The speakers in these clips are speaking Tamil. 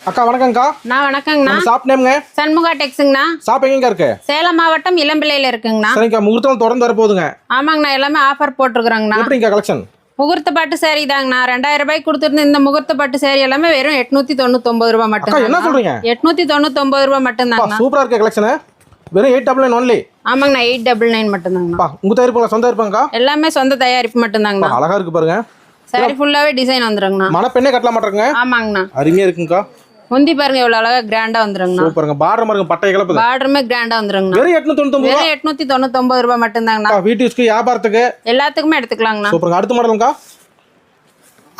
அக்கா வணக்கம்க்கா. நான் வணக்கங்கண்ணா. ஷாப் நேம்ங்க? சண்முகா டெக்ஸுங்கண்ணா. ஷாப் எங்க இருக்கு? சேலம் மாவட்டம் இளம்பிள்ளையில இருக்குங்கண்ணா. சரிங்கக்கா, முகூர்த்தம் தொடர்ந்து வர போகுதுங்க. ஆமாங்கண்ணா, எல்லாமே ஆஃபர் போட்டிருக்கிறோங்கண்ணா. எப்படிங்கக்கா கலெக்ஷன்? முகூர்த்த பட்டு சேரீ தாங்கண்ணா. 2000 ரூபாய்க்கு கொடுத்துருந்த இந்த முகூர்த்த பட்டு சேரீ எல்லாமே வெறும் 899 ரூபாய் மட்டும். என்ன சொல்றீங்க? 899 ரூபாய் மட்டும் தாங்கண்ணா. சூப்பரா இருக்கு கலெக்ஷன். வெறும் 899 ஒன்லி. ஆமாங்கண்ணா, 899 மட்டும் தாங்கண்ணா. உங்க தயாரிப்புங்களா? சொந்த இருப்பாங்கக்கா? எல்லாமே சொந்த தயாரிப்பு மட்டும் தாங்கண்ணா. அழகா இருக்கு பாருங்க. சாரி ஃபுல்லாவே டிசைன் வந்துருங்கண்ணா. மணப்பெண்ணே கட்டலாம் மாட்டேங்க. ஆமாங்கண்ணா, அருமையா இருக்குங்கக்கா. முந்தி பாருங்க எவ்வளவு அழகா கிராண்டா வந்துருங்கண்ணா. சூப்பருங்க. பார்டர் மார்க்கு பட்டை கலப்புது. பார்டருமே கிராண்டா வந்துருங்கண்ணா. வெறும் 899. வெறும் 899 ரூபாய் மட்டும் தாங்கண்ணா. வீட்டு யூஸ்க்கு, வியாபாரத்துக்கு எல்லாத்துக்குமே எடுத்துக்கலாங்கண்ணா. சூப்பருங்க. அடுத்த மாடலுங்கக்கா?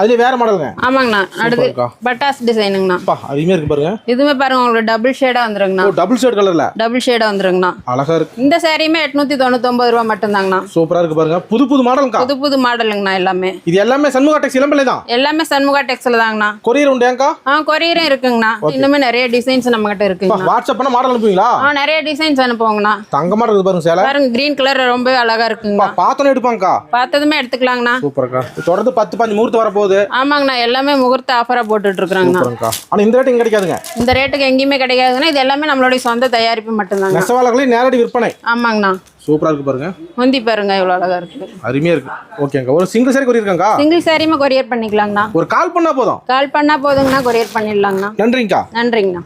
அதுல வேற மாடலுங்க? ஆமாங்கண்ணா, அடுத்து பட்டாஸ் டிசைனுங்கண்ணா. அருமையா இருக்கு பாருங்க. இதுமே பாருங்க உங்களுக்கு டபுள் ஷேடா வந்துருங்கண்ணா. டபுள் ஷேட் கலர்ல டபுள் ஷேடா வந்துருங்கண்ணா. அழகா இருக்கு. இந்த சாரியுமே 899 ரூபாய் மட்டும் தாங்கண்ணா. சூப்பரா இருக்கு பாருங்க. புது புது மாடலுங்கக்கா. புது புது மாடலுங்கண்ணா எல்லாமே. இது எல்லாமே சண்முகா டெக்ஸ் இளம்பிள்ளை தான். எல்லாமே சண்முகா டெக்ஸ்ல தாங்கண்ணா. கொரியர் உண்டுங்கக்கா? கொரியரும் இருக்குங்கண்ணா. இன்னுமே நிறைய டிசைன்ஸ் நம்ம கிட்ட இருக்குங்கண்ணா. வாட்ஸ்அப் பண்ண மாடல் அனுப்புவீங்களா? நிறைய டிசைன்ஸ் அனுப்புவோங்கண்ணா. தங்க மாடல் இருக்கு பாருங்க. சேலை பாருங்க, கிரீன் கலர் ரொம்ப அழகா இருக்குங்கண்ணா. பார்த்தோன்னே எடுப்பாங்கக்கா. பார்த்ததுமே எடுத்துக்கலாங்கண்ணா. சூப்பர்க்கா. தொடர்ந்து 10-15 முகூர்த்தம் வர போகுது. ஆமாங்கண்ணா, எல்லாமே முகூர்த்த ஆஃபரா போட்டுட்டு இருக்காங்கண்ணா. ஆனா இந்த ரேட் கிடைக்காதுங்க. இந்த ரேட்டுக்கு எங்கேயுமே கிடைக்காதுன்னா, இது எல்லாமே நம்மளுடைய சொந்த தயாரிப்பு மட்டும்தாங்க. நெசவாளர்களே நேரடி விற்பனை. ஆமாங்கண்ணா. சூப்பரா இருக்கு பாருங்க. முந்தி பாருங்க எவ்வளவு அழகா இருக்கு. அருமையா இருக்கு. ஓகேங்க. ஒரு சிங்கிள் சாரி கொரியர் இருக்காங்கக்கா? சிங்கிள் சாரியுமே கொரியர் பண்ணிக்கலாங்கண்ணா. ஒரு கால் பண்ணா போதும். கால் பண்ணா போதுங்கண்ணா, கொரியர் பண்ணிடலாங்கண்ணா. நன்றிங்கக்கா. நன்றிங்கண்ணா.